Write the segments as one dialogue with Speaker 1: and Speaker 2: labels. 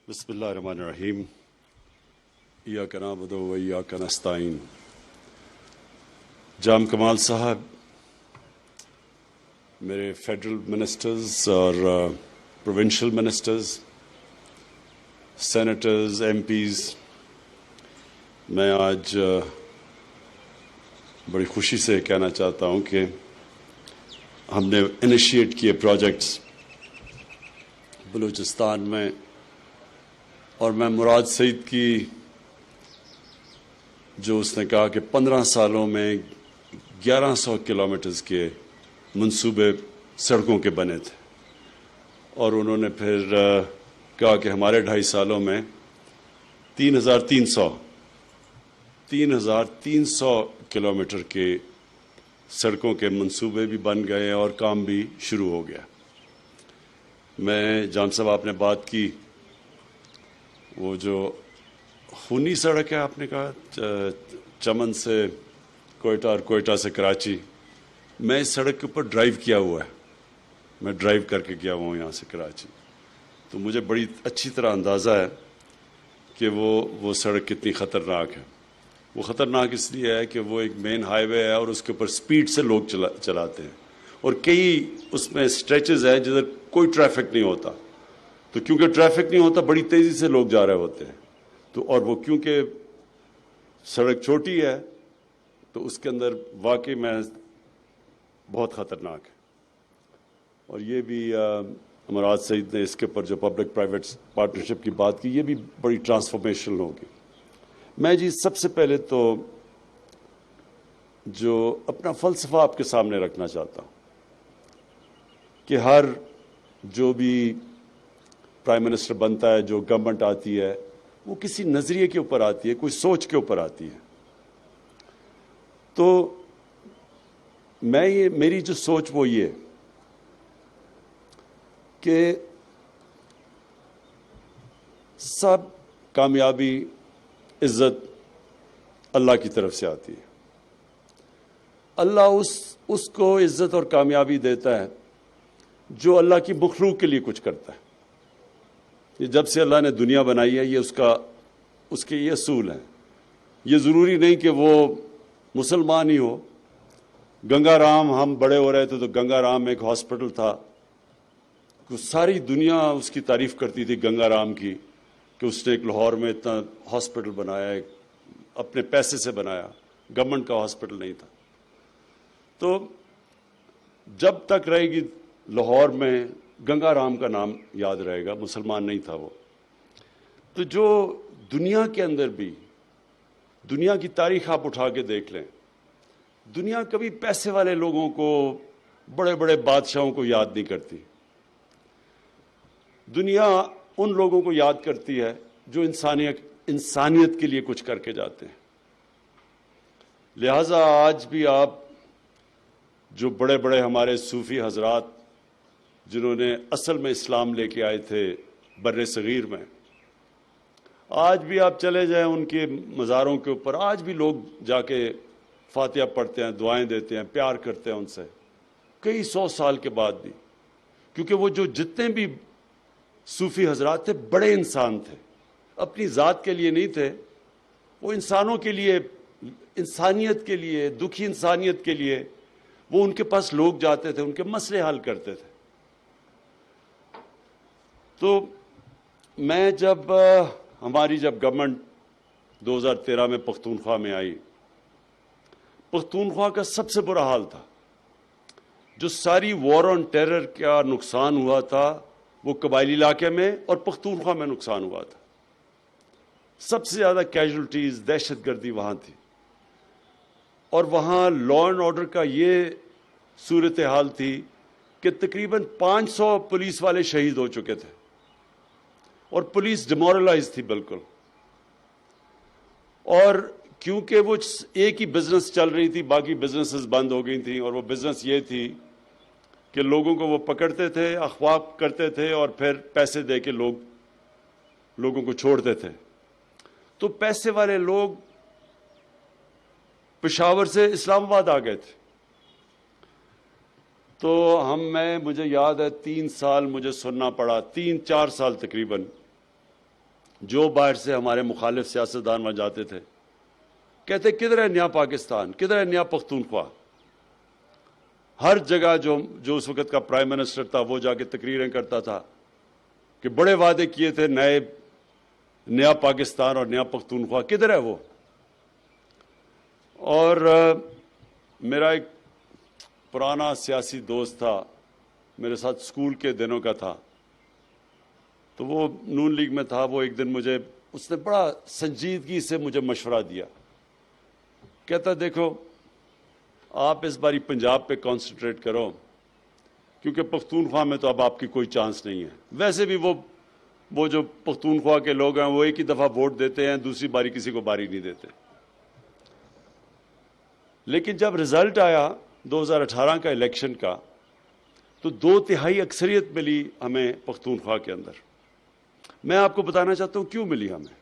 Speaker 1: بسم اللہ الرحمن الرحیم ایاک نعبد و ایاک نستعین. جام کمال صاحب، میرے فیڈرل منسٹرز اور provincial ministers, senators, MPs, میں آج بڑی خوشی سے کہنا چاہتا ہوں کہ ہم نے انیشیٹ کیے پروجیکٹس بلوچستان میں، اور میں مراد سعید کی جو اس نے کہا کہ 15 سالوں میں 1100 کلومیٹرز کے منصوبے سڑکوں کے بنے تھے، اور انہوں نے پھر کہا کہ ہمارے 2.5 سالوں میں 3,300 کلومیٹر کے سڑکوں کے منصوبے بھی بن گئے اور کام بھی شروع ہو گیا. میں جان صاحب، آپ نے بات کی وہ جو خونی سڑک ہے، آپ نے کہا چمن سے کوئٹہ اور کوئٹہ سے کراچی، میں اس سڑک کے اوپر ڈرائیو کیا ہوا ہے. میں ڈرائیو کر کے گیا ہوں یہاں سے کراچی، تو مجھے بڑی اچھی طرح اندازہ ہے کہ وہ سڑک کتنی خطرناک ہے. وہ خطرناک اس لیے ہے کہ وہ ایک مین ہائی وے ہے اور اس کے اوپر سپیڈ سے لوگ چلاتے ہیں، اور کئی اس میں سٹریچز ہیں جدھر کوئی ٹریفک نہیں ہوتا. تو کیونکہ ٹریفک نہیں ہوتا، بڑی تیزی سے لوگ جا رہے ہوتے ہیں. تو اور وہ کیونکہ سڑک چھوٹی ہے تو اس کے اندر واقعی میں بہت خطرناک ہے. اور یہ بھی مراد سعید نے اس کے اوپر جو پبلک پرائیویٹ پارٹنرشپ کی بات کی، یہ بھی بڑی ٹرانسفارمیشنل ہوگی. میں سب سے پہلے تو جو اپنا فلسفہ آپ کے سامنے رکھنا چاہتا ہوں کہ ہر جو بھی پرائم منسٹر بنتا ہے، جو گورنمنٹ آتی ہے، وہ کسی نظریے کے اوپر آتی ہے، کوئی سوچ کے اوپر آتی ہے. تو میری جو سوچ وہ یہ کہ سب کامیابی، عزت اللہ کی طرف سے آتی ہے. اللہ اس کو عزت اور کامیابی دیتا ہے جو اللہ کی مخلوق کے لیے کچھ کرتا ہے. یہ جب سے اللہ نے دنیا بنائی ہے، یہ اس کے یہ اصول ہیں. یہ ضروری نہیں کہ وہ مسلمان ہی ہو. گنگا رام، ہم بڑے ہو رہے تھے تو گنگا رام ایک ہاسپٹل تھا، ساری دنیا اس کی تعریف کرتی تھی گنگا رام کی، کہ اس نے ایک لاہور میں اتنا ہاسپٹل بنایا، اپنے پیسے سے بنایا، گورنمنٹ کا ہاسپٹل نہیں تھا. تو جب تک رہے گی لاہور میں گنگا رام کا نام یاد رہے گا، مسلمان نہیں تھا وہ. تو جو دنیا کے اندر بھی، دنیا کی تاریخ آپ اٹھا کے دیکھ لیں، دنیا کبھی پیسے والے لوگوں کو، بڑے بڑے بادشاہوں کو یاد نہیں کرتی. دنیا ان لوگوں کو یاد کرتی ہے جو انسانیت کے لیے کچھ کر کے جاتے ہیں. لہٰذا آج بھی آپ جو بڑے بڑے ہمارے صوفی حضرات جنہوں نے اصل میں اسلام لے کے آئے تھے بر صغیر میں، آج بھی آپ چلے جائیں ان کے مزاروں کے اوپر، آج بھی لوگ جا کے فاتحہ پڑھتے ہیں، دعائیں دیتے ہیں، پیار کرتے ہیں ان سے، کئی 100 سال کے بعد بھی. کیونکہ وہ جتنے بھی صوفی حضرات تھے، بڑے انسان تھے، اپنی ذات کے لیے نہیں تھے. وہ انسانوں کے لیے، انسانیت کے لیے، دکھی انسانیت کے لیے وہ ان کے پاس لوگ جاتے تھے، ان کے مسئلے حل کرتے تھے. تو میں ہماری جب گورنمنٹ 2013 میں پختونخوا میں آئی، پختونخوا کا سب سے برا حال تھا. جو ساری وار آن ٹیرر کا نقصان ہوا تھا وہ قبائلی علاقے میں اور پختونخوا میں نقصان ہوا تھا. سب سے زیادہ کیجولٹیز، دہشت گردی وہاں تھی، اور وہاں لا اینڈ آرڈر کا یہ صورتحال تھی کہ تقریباً 500 پولیس والے شہید ہو چکے تھے، اور پولیس ڈیمورلائز تھی بالکل. اور کیونکہ وہ ایک ہی بزنس چل رہی تھی، باقی بزنسز بند ہو گئی تھیں، اور وہ بزنس یہ تھی کہ لوگوں کو وہ پکڑتے تھے، اغوا کرتے تھے، اور پھر پیسے دے کے لوگوں کو چھوڑتے تھے. تو پیسے والے لوگ پشاور سے اسلام آباد آ گئے تھے. تو مجھے یاد ہے 3 سال مجھے سننا پڑا، 3-4 سال تقریباً، جو باہر سے ہمارے مخالف سیاستدان وہاں جاتے تھے کہتے کدھر ہے نیا پاکستان، کدھر ہے نیا پختونخوا. ہر جگہ جو اس وقت کا پرائم منسٹر تھا وہ جا کے تقریریں کرتا تھا کہ بڑے وعدے کیے تھے نیا پاکستان اور نیا پختونخوا، کدھر ہے وہ. اور میرا ایک پرانا سیاسی دوست تھا، میرے ساتھ اسکول کے دنوں کا تھا، تو وہ نون لیگ میں تھا. وہ ایک دن اس نے بڑا سنجیدگی سے مجھے مشورہ دیا. کہتا دیکھو آپ اس باری پنجاب پہ کانسنٹریٹ کرو، کیونکہ پختونخوا میں تو اب آپ کی کوئی چانس نہیں ہے. ویسے بھی وہ جو پختونخوا کے لوگ ہیں وہ ایک ہی دفعہ ووٹ دیتے ہیں، دوسری باری کسی کو باری نہیں دیتے. لیکن جب رزلٹ آیا 2018 کا الیکشن کا تو 2/3 اکثریت ملی ہمیں پختونخوا کے اندر. میں آپ کو بتانا چاہتا ہوں کیوں ملی ہمیں.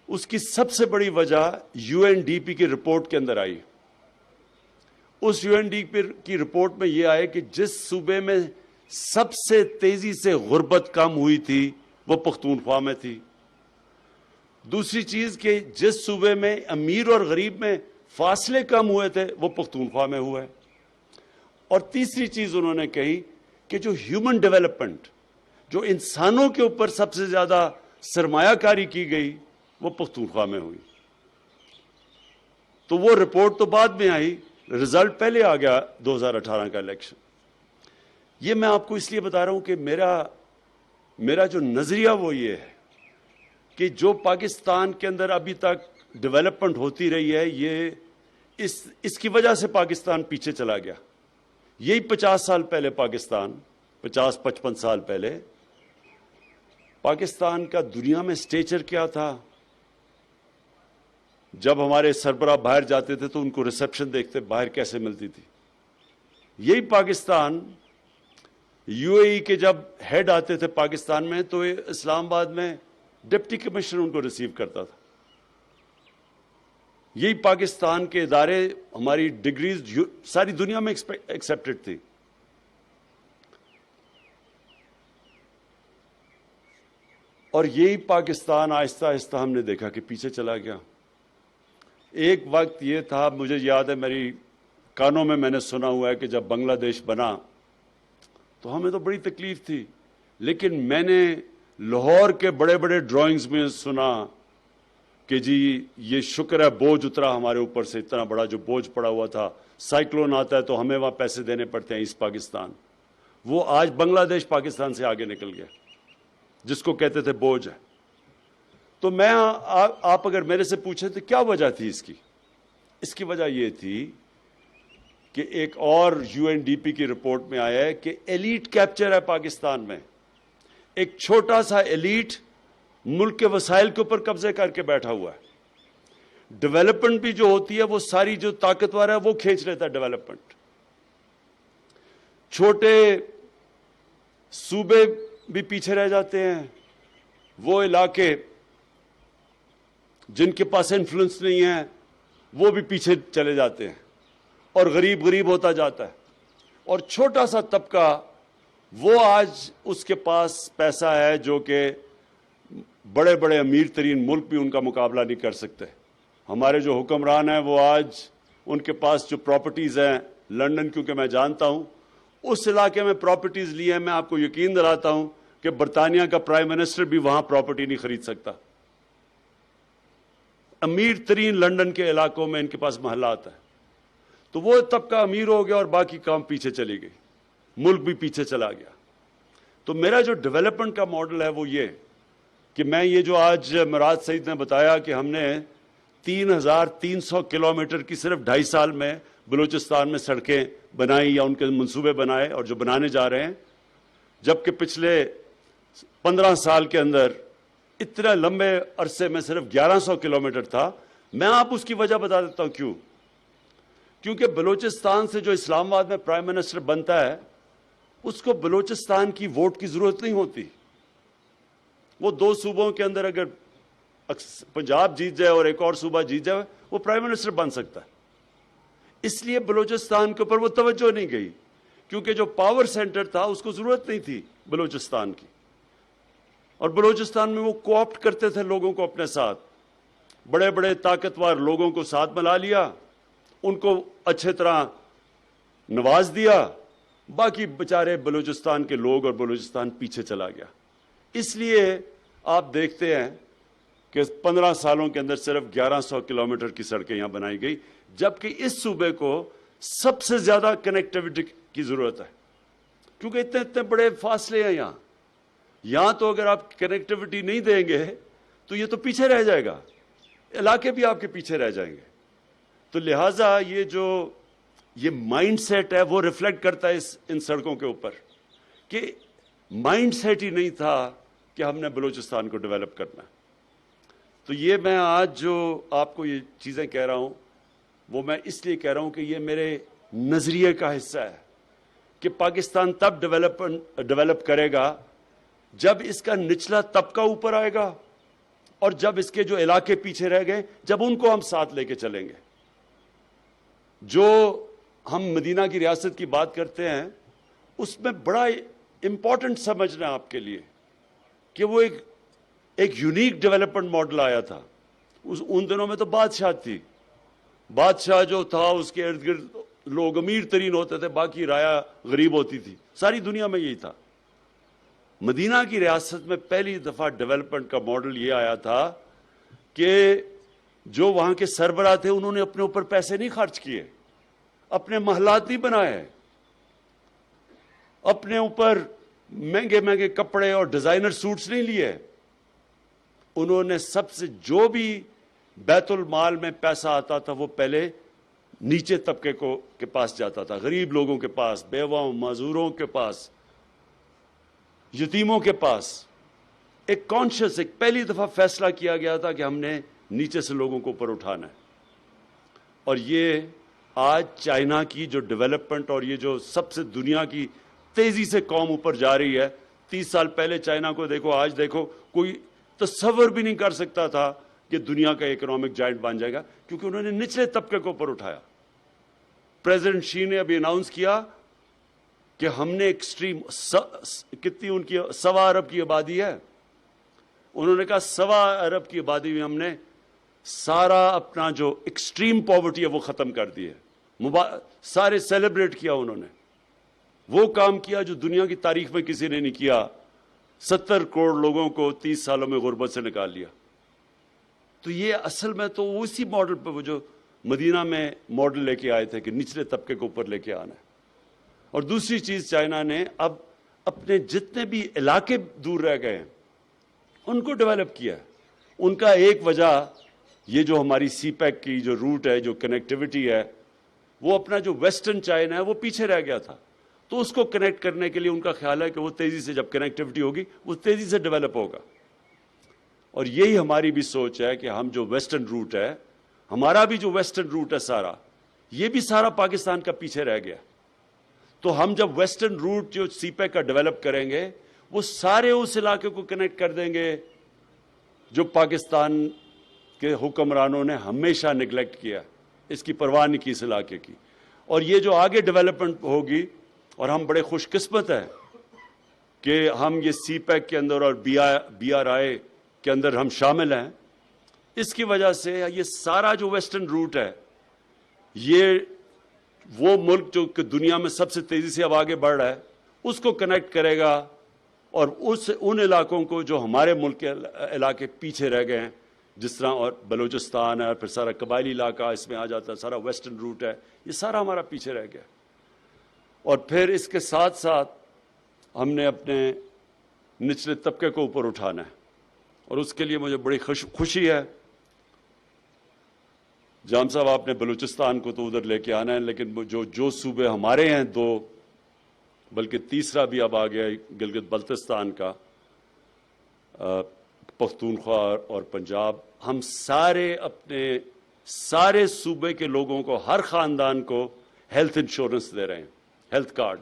Speaker 1: اس کی سب سے بڑی وجہ UNDP کی رپورٹ کے اندر آئی. اس UNDP کی رپورٹ میں یہ آئے کہ جس صوبے میں سب سے تیزی سے غربت کم ہوئی تھی وہ پختونخوا میں تھی. دوسری چیز کہ جس صوبے میں امیر اور غریب میں فاصلے کم ہوئے تھے وہ پختونخوا میں ہوئے. اور تیسری چیز انہوں نے کہی کہ جو ہیومن ڈیولپمنٹ، جو انسانوں کے اوپر سب سے زیادہ سرمایہ کاری کی گئی وہ پختونخوا میں ہوئی. تو وہ رپورٹ تو بعد میں آئی، رزلٹ پہلے آ گیا 2018 کا الیکشن. یہ میں آپ کو اس لیے بتا رہا ہوں کہ میرا جو نظریہ وہ یہ ہے کہ جو پاکستان کے اندر ابھی تک ڈیولپمنٹ ہوتی رہی ہے یہ اس کی وجہ سے پاکستان پیچھے چلا گیا. یہی 50 سال پہلے پاکستان 50-55 سال پہلے پاکستان کا دنیا میں سٹیچر کیا تھا. جب ہمارے سربراہ باہر جاتے تھے تو ان کو ریسپشن دیکھتے باہر کیسے ملتی تھی. یہی پاکستان UAE کے جب ہیڈ آتے تھے پاکستان میں تو اسلام آباد میں ڈپٹی کمشنر ان کو ریسیو کرتا تھا. یہی پاکستان کے ادارے، ہماری ڈگریز ساری دنیا میں ایکسیپٹڈ تھی. اور یہی پاکستان آہستہ آہستہ ہم نے دیکھا کہ پیچھے چلا گیا. ایک وقت یہ تھا، مجھے یاد ہے میری کانوں میں نے سنا ہوا ہے کہ جب بنگلہ دیش بنا تو ہمیں تو بڑی تکلیف تھی، لیکن میں نے لاہور کے بڑے بڑے ڈرائنگز میں سنا کہ جی یہ شکر ہے بوجھ اترا ہمارے اوپر سے، اتنا بڑا جو بوجھ پڑا ہوا تھا، سائیکلون آتا ہے تو ہمیں وہاں پیسے دینے پڑتے ہیں ایسٹ پاکستان. وہ آج بنگلہ دیش پاکستان سے آگے نکل گیا، جس کو کہتے تھے بوجھ ہے. تو آپ اگر میرے سے پوچھیں تو کیا وجہ تھی اس کی وجہ یہ تھی کہ ایک اور UNDP کی رپورٹ میں آیا ہے کہ ایلیٹ کیپچر ہے پاکستان میں. ایک چھوٹا سا ایلیٹ ملک کے وسائل کے اوپر قبضے کر کے بیٹھا ہوا ہے. ڈیولپمنٹ بھی جو ہوتی ہے وہ ساری جو طاقتور ہے وہ کھینچ لیتا ہے ڈیولپمنٹ. چھوٹے صوبے بھی پیچھے رہ جاتے ہیں، وہ علاقے جن کے پاس انفلوئنس نہیں ہے وہ بھی پیچھے چلے جاتے ہیں اور غریب ہوتا جاتا ہے. اور چھوٹا سا طبقہ وہ آج اس کے پاس پیسہ ہے جو کہ بڑے بڑے امیر ترین ملک بھی ان کا مقابلہ نہیں کر سکتے. ہمارے جو حکمران ہیں وہ آج ان کے پاس جو پراپرٹیز ہیں لنڈن، کیونکہ میں جانتا ہوں اس علاقے میں پراپرٹیز لی ہیں، میں آپ کو یقین دلاتا ہوں کہ برطانیہ کا پرائم منسٹر بھی وہاں پراپرٹی نہیں خرید سکتا. امیر ترین لنڈن کے علاقوں میں ان کے پاس محلات ہیں. تو وہ طبقہ امیر ہو گیا اور باقی کام پیچھے چلی گئی، ملک بھی پیچھے چلا گیا. تو میرا جو ڈیولپمنٹ کا ماڈل ہے وہ یہ کہ میں یہ جو آج مراد سعید نے بتایا کہ ہم نے 3300 کلومیٹر کی صرف 2.5 سال میں بلوچستان میں سڑکیں بنائی یا ان کے منصوبے بنائے اور جو بنانے جا رہے ہیں، جبکہ پچھلے 15 سال کے اندر اتنے لمبے عرصے میں صرف 1100 کلومیٹر تھا. میں آپ اس کی وجہ بتا دیتا ہوں کیوں. کیونکہ بلوچستان سے جو اسلام آباد میں پرائم منسٹر بنتا ہے اس کو بلوچستان کی ووٹ کی ضرورت نہیں ہوتی. وہ 2 صوبوں کے اندر اگر پنجاب جیت جائے اور ایک اور صوبہ جیت جائے وہ پرائم منسٹر بن سکتا ہے. اس لیے بلوچستان کے اوپر وہ توجہ نہیں گئی، کیونکہ جو پاور سینٹر تھا اس کو ضرورت نہیں تھی بلوچستان کی. اور بلوچستان میں وہ کوآپٹ کرتے تھے لوگوں کو اپنے ساتھ، بڑے بڑے طاقتور لوگوں کو ساتھ ملا لیا، ان کو اچھے طرح نواز دیا، باقی بیچارے بلوچستان کے لوگ اور بلوچستان پیچھے چلا گیا۔ اس لیے آپ دیکھتے ہیں کہ 15 سالوں کے اندر صرف 1100 کلومیٹر کی سڑکیں یہاں بنائی گئی، جبکہ اس صوبے کو سب سے زیادہ کنیکٹیوٹی کی ضرورت ہے، کیونکہ اتنے بڑے فاصلے ہیں یہاں تو اگر آپ کنیکٹیوٹی نہیں دیں گے تو یہ تو پیچھے رہ جائے گا، علاقے بھی آپ کے پیچھے رہ جائیں گے۔ تو لہٰذا یہ مائنڈ سیٹ ہے، وہ ریفلیکٹ کرتا ہے ان سڑکوں کے اوپر، کہ مائنڈ سیٹ ہی نہیں تھا کہ ہم نے بلوچستان کو ڈیولپ کرنا۔ تو یہ میں آج جو آپ کو یہ چیزیں کہہ رہا ہوں وہ میں اس لیے کہہ رہا ہوں کہ یہ میرے نظریے کا حصہ ہے کہ پاکستان تب ڈیولپ کرے گا جب اس کا نچلا طبقہ اوپر آئے گا، اور جب اس کے جو علاقے پیچھے رہ گئے جب ان کو ہم ساتھ لے کے چلیں گے۔ جو ہم مدینہ کی ریاست کی بات کرتے ہیں اس میں بڑا امپورٹنٹ سمجھنا آپ کے لیے کہ وہ ایک یونیک ڈیولپمنٹ ماڈل آیا تھا۔ ان دنوں میں تو بادشاہ تھی، بادشاہ جو تھا اس کے ارد گرد لوگ امیر ترین ہوتے تھے، باقی رایا غریب ہوتی تھی، ساری دنیا میں یہی تھا۔ مدینہ کی ریاست میں پہلی دفعہ ڈیولپمنٹ کا ماڈل یہ آیا تھا کہ جو وہاں کے سربراہ تھے انہوں نے اپنے اوپر پیسے نہیں خرچ کیے، اپنے محلات نہیں بنائے، اپنے اوپر مہنگے مہنگے کپڑے اور ڈیزائنر سوٹس نہیں لیے، انہوں نے سب سے جو بھی بیت المال میں پیسہ آتا تھا وہ پہلے نیچے طبقے کے پاس جاتا تھا، غریب لوگوں کے پاس، بیواؤں، معذوروں کے پاس، یتیموں کے پاس۔ ایک کانشیس، ایک پہلی دفعہ فیصلہ کیا گیا تھا کہ ہم نے نیچے سے لوگوں کو اوپر اٹھانا ہے۔ اور یہ آج چائنا کی جو ڈیولپمنٹ اور یہ جو سب سے دنیا کی تیزی سے قوم اوپر جا رہی ہے، 30 سال پہلے چائنا کو دیکھو، آج دیکھو، کوئی تصور بھی نہیں کر سکتا تھا کہ دنیا کا اکنامک جائنٹ بن جائے گا، کیونکہ انہوں نے نچلے طبقے کو اوپر اٹھایا۔ پریزیڈنٹ شی نے ابھی اناؤنس کیا کہ ہم نے ایکسٹریم، کتنی ان کی 1.25 ارب کی آبادی ہے، انہوں نے کہا 1.25 ارب کی آبادی میں ہم نے سارا اپنا جو ایکسٹریم پاورٹی ہے وہ ختم کر دی ہے، سارے سیلیبریٹ کیا انہوں نے، وہ کام کیا جو دنیا کی تاریخ میں کسی نے نہیں کیا، 70 کروڑ لوگوں کو 30 سالوں میں غربت سے نکال لیا۔ تو یہ اصل میں تو اسی ماڈل پہ وہ جو مدینہ میں ماڈل لے کے آئے تھے کہ نچلے طبقے کو اوپر لے کے آنا ہے۔ اور دوسری چیز، چائنا نے اب اپنے جتنے بھی علاقے دور رہ گئے ہیں ان کو ڈیولپ کیا ہے۔ ان کا ایک وجہ یہ جو ہماری سی پیک کی جو روٹ ہے، جو کنیکٹیوٹی ہے، وہ اپنا جو ویسٹرن چائنا ہے وہ پیچھے رہ گیا تھا، تو اس کو کنیکٹ کرنے کے لیے ان کا خیال ہے کہ وہ تیزی سے، جب کنیکٹیوٹی ہوگی وہ تیزی سے ڈیولپ ہوگا۔ اور یہی ہماری بھی سوچ ہے کہ ہم جو ویسٹرن روٹ ہے، ہمارا بھی جو ویسٹرن روٹ ہے سارا، یہ بھی سارا پاکستان کا پیچھے رہ گیا۔ تو ہم جب ویسٹرن روٹ جو سی پیک کا ڈیولپ کریں گے وہ سارے اس علاقے کو کنیکٹ کر دیں گے جو پاکستان کے حکمرانوں نے ہمیشہ نگلیکٹ کیا، اس کی پرواہ نہیں کی اس علاقے کی۔ اور یہ جو آگے ڈیولپمنٹ ہوگی، اور ہم بڑے خوش قسمت ہیں کہ ہم یہ سی پیک کے اندر اور بی آر آئی کے اندر ہم شامل ہیں، اس کی وجہ سے یہ سارا جو ویسٹرن روٹ ہے، یہ وہ ملک جو کہ دنیا میں سب سے تیزی سے اب آگے بڑھ رہا ہے اس کو کنیکٹ کرے گا، اور ان علاقوں کو جو ہمارے ملک کے علاقے پیچھے رہ گئے ہیں، جس طرح اور بلوچستان ہے، پھر سارا قبائلی علاقہ اس میں آ جاتا ہے، سارا ویسٹرن روٹ ہے، یہ سارا ہمارا پیچھے رہ گیا۔ اور پھر اس کے ساتھ ساتھ ہم نے اپنے نچلے طبقے کو اوپر اٹھانا ہے، اور اس کے لیے مجھے بڑی خوشی ہے۔ جام صاحب، آپ نے بلوچستان کو تو ادھر لے کے آنا ہے، لیکن جو صوبے ہمارے ہیں 2، بلکہ تیسرا بھی اب آ گیا گلگت بلتستان کا، پختونخوا اور پنجاب، ہم سارے اپنے سارے صوبے کے لوگوں کو، ہر خاندان کو ہیلتھ انشورنس دے رہے ہیں، ہیلتھ کارڈ۔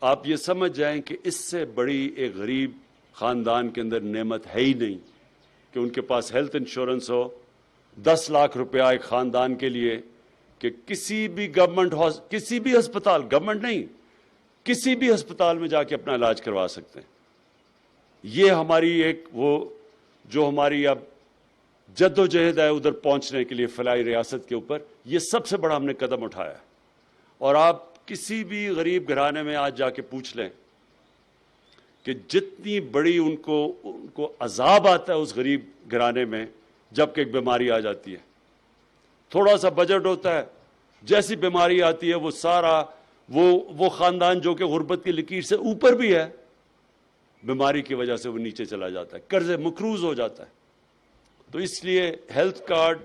Speaker 1: آپ یہ سمجھ جائیں کہ اس سے بڑی ایک غریب خاندان کے اندر نعمت ہے ہی نہیں کہ ان کے پاس ہیلتھ انشورنس ہو۔ 10 لاکھ روپیہ ایک خاندان کے لیے کہ کسی بھی گورنمنٹ کسی بھی ہسپتال، گورنمنٹ نہیں، کسی بھی ہسپتال میں جا کے اپنا علاج کروا سکتے ہیں. یہ ہماری ایک وہ جو ہماری اب جد و جہد ہے ادھر پہنچنے کے لیے فلاحی ریاست کے اوپر، یہ سب سے بڑا ہم نے قدم اٹھایا. اور آپ کسی بھی غریب گھرانے میں آج جا کے پوچھ لیں کہ جتنی بڑی ان کو عذاب آتا ہے اس غریب گھرانے میں جب کہ ایک بیماری آ جاتی ہے. تھوڑا سا بجٹ ہوتا ہے، جیسی بیماری آتی ہے وہ سارا وہ خاندان جو کہ غربت کی لکیر سے اوپر بھی ہے، بیماری کی وجہ سے وہ نیچے چلا جاتا ہے، قرض مقروض ہو جاتا ہے. تو اس لیے ہیلتھ کارڈ،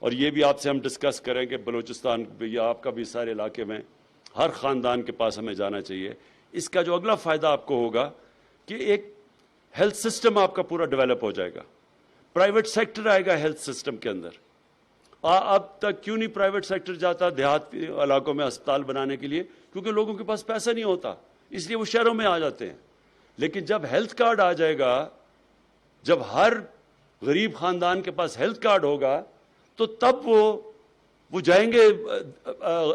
Speaker 1: اور یہ بھی آپ سے ہم ڈسکس کریں کہ بلوچستان یا آپ کا بھی سارے علاقے میں ہر خاندان کے پاس ہمیں جانا چاہیے. اس کا جو اگلا فائدہ آپ کو ہوگا کہ ایک ہیلتھ سسٹم آپ کا پورا ڈیولپ ہو جائے گا. پرائیویٹ سیکٹر آئے گا ہیلتھ سسٹم کے اندر. اب تک کیوں نہیں پرائیویٹ سیکٹر جاتا دیہات علاقوں میں ہسپتال بنانے کے لیے؟ کیونکہ لوگوں کے پاس پیسہ نہیں ہوتا، اس لیے وہ شہروں میں آ جاتے ہیں. لیکن جب ہیلتھ کارڈ آ جائے گا، جب ہر غریب خاندان کے پاس ہیلتھ کارڈ ہوگا، تو تب وہ جائیں گے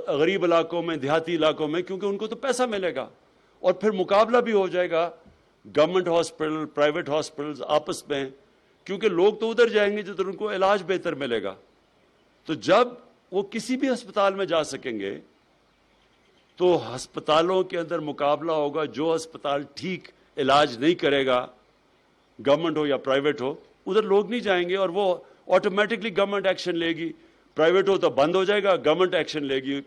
Speaker 1: غریب علاقوں میں، دیہاتی علاقوں میں، کیونکہ ان کو تو پیسہ ملے گا. اور پھر مقابلہ بھی ہو جائے گا گورنمنٹ ہاسپٹل پرائیویٹ ہاسپٹلز آپس میں، کیونکہ لوگ تو ادھر جائیں گے جدھر ان کو علاج بہتر ملے گا. تو جب وہ کسی بھی ہسپتال میں جا سکیں گے تو ہسپتالوں کے اندر مقابلہ ہوگا. جو ہسپتال ٹھیک علاج نہیں کرے گا، گورنمنٹ ہو یا پرائیویٹ ہو، ادھر لوگ نہیں جائیں گے اور وہ آٹومیٹکلی گورنمنٹ ایکشن لے گی. پرائیویٹ ہو تو بند ہو جائے گا، گورنمنٹ ایکشن لے گی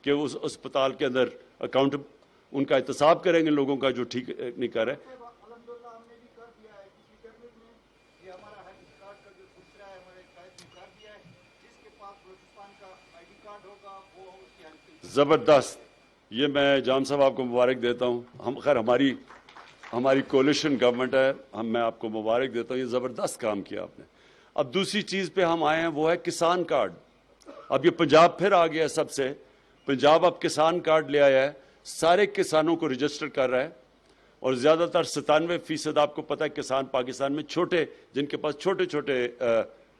Speaker 1: کہ اس اسپتال کے اندر اکاؤنٹ ان کا احتساب کریں گے لوگوں کا جو ٹھیک نہیں کر رہے.
Speaker 2: الحمدللہ ہم نے بھی کر دیا ہے کسی کیبنٹ میں. یہ ہمارا ہیلتھ کارڈ کا جو سلسلہ ہے ہمارے قائد نے کر دیا ہے. جس کے پاس بلوچستان کا آئی ڈی کارڈ ہوگا وہ اس کی ہیلتھ.
Speaker 1: زبردست. یہ میں جان صاحب آپ کو مبارک دیتا ہوں. خیر ہماری کولیشن گورنمنٹ ہے، میں آپ کو مبارک دیتا ہوں. یہ زبردست کام کیا آپ نے. اب دوسری چیز پہ ہم آئے ہیں، وہ ہے کسان کارڈ. اب یہ پنجاب پھر آ گیا ہے سب سے. پنجاب اب کسان کارڈ لے آیا ہے، سارے کسانوں کو رجسٹر کر رہا ہے. اور زیادہ تر 97% آپ کو پتہ ہے کسان پاکستان میں چھوٹے، جن کے پاس چھوٹے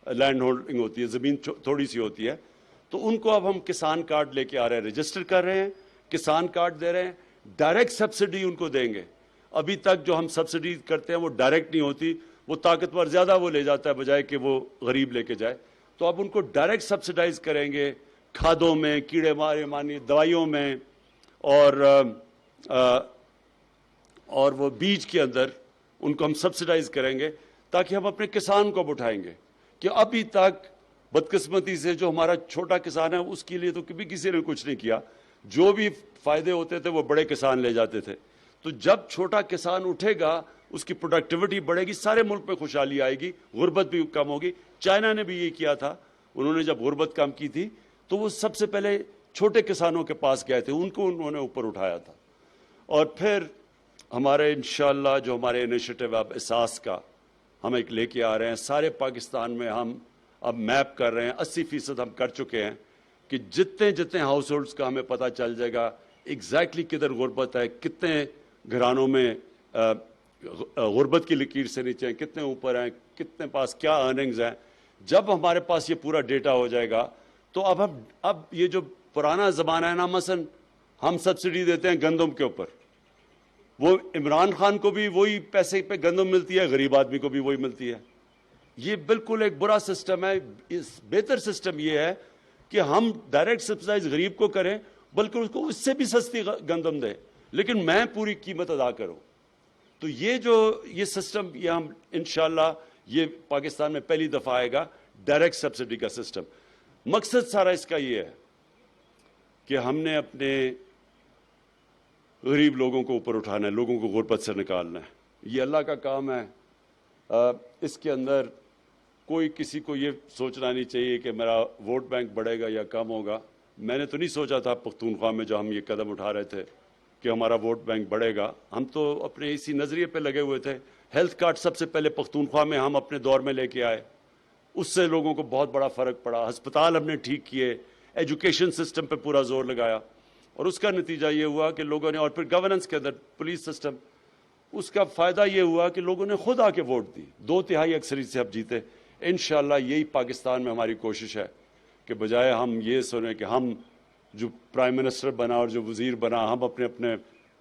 Speaker 1: لینڈ ہولڈنگ ہوتی ہے، زمین تھوڑی سی ہوتی ہے، تو ان کو اب ہم کسان کارڈ لے کے آ رہے ہیں، رجسٹر کر رہے ہیں، کسان کارڈ دے رہے ہیں. ڈائریکٹ سبسڈی ان کو دیں گے. ابھی تک جو ہم سبسڈی کرتے ہیں وہ ڈائریکٹ نہیں ہوتی، وہ طاقتور زیادہ وہ لے جاتا ہے بجائے کہ وہ غریب لے کے جائے. تو اب ان کو ڈائریکٹ سبسڈائز کریں گے، کھادوں میں، کیڑے ماری دوائیوں میں، اور وہ بیج کے اندر ان کو ہم سبسڈائز کریں گے تاکہ ہم اپنے کسان کو اٹھائیں گے. کہ ابھی تک بدقسمتی سے جو ہمارا چھوٹا کسان ہے اس کے لیے تو کبھی کسی نے کچھ نہیں کیا. جو بھی فائدے ہوتے تھے وہ بڑے کسان لے جاتے تھے. تو جب چھوٹا کسان اٹھے گا، اس کی پروڈکٹیوٹی بڑھے گی، سارے ملک میں خوشحالی آئے گی، غربت بھی کم ہوگی. چائنا نے بھی یہ کیا تھا. انہوں نے جب غربت کم کی تھی تو وہ سب سے پہلے چھوٹے کسانوں کے پاس گئے تھے، ان کو انہوں نے اوپر اٹھایا تھا. اور پھر ہمارے انشاءاللہ جو ہمارے انیشیٹو اب احساس کا ہم ایک لے کے آ رہے ہیں، سارے پاکستان میں ہم اب میپ کر رہے ہیں. 80% ہم کر چکے ہیں کہ جتنے ہاؤس ہولڈز کا ہمیں پتہ چل جائے گا ایگزیکٹلی کدھر غربت ہے، کتنے گھرانوں میں غربت کی لکیر سے نیچے ہیں، کتنے اوپر ہیں، کتنے پاس کیا ارننگز ہیں. جب ہمارے پاس یہ پورا ڈیٹا ہو جائے گا تو اب یہ جو پرانا زمانہ ہے نا، مثلا ہم سبسڈی دیتے ہیں گندم کے اوپر، وہ عمران خان کو بھی وہی پیسے پہ گندم ملتی ہے، غریب آدمی کو بھی وہی ملتی ہے. یہ بالکل ایک برا سسٹم ہے. بہتر سسٹم یہ ہے کہ ہم ڈائریکٹ سبسڈائز غریب کو کریں، بلکہ اس کو اس سے بھی سستی گندم دیں، لیکن میں پوری قیمت ادا کروں. تو یہ سسٹم یہ ہم انشاءاللہ یہ پاکستان میں پہلی دفعہ آئے گا، ڈائریکٹ سبسڈی کا سسٹم. مقصد سارا اس کا یہ ہے کہ ہم نے اپنے غریب لوگوں کو اوپر اٹھانا ہے، لوگوں کو غربت سے نکالنا ہے. یہ اللہ کا کام ہے. اس کے اندر کوئی کسی کو یہ سوچنا نہیں چاہیے کہ میرا ووٹ بینک بڑھے گا یا کم ہوگا. میں نے تو نہیں سوچا تھا پختونخوا میں جو ہم یہ قدم اٹھا رہے تھے کہ ہمارا ووٹ بینک بڑھے گا. ہم تو اپنے اسی نظریے پہ لگے ہوئے تھے. ہیلتھ کارڈ سب سے پہلے پختونخوا میں ہم اپنے دور میں لے کے آئے، اس سے لوگوں کو بہت بڑا فرق پڑا. ہسپتال ہم نے ٹھیک کیے، ایجوکیشن سسٹم پہ پورا زور لگایا، اور اس کا نتیجہ یہ ہوا کہ لوگوں نے، اور پھر گورننس کے اندر پولیس سسٹم، اس کا فائدہ یہ ہوا کہ لوگوں نے خود آ کے ووٹ دی. 2/3 اکثریت سے اب جیتے. انشاءاللہ یہی پاکستان میں ہماری کوشش ہے کہ بجائے ہم یہ سنیں کہ ہم جو پرائم منسٹر بنا اور جو وزیر بنا، ہم اپنے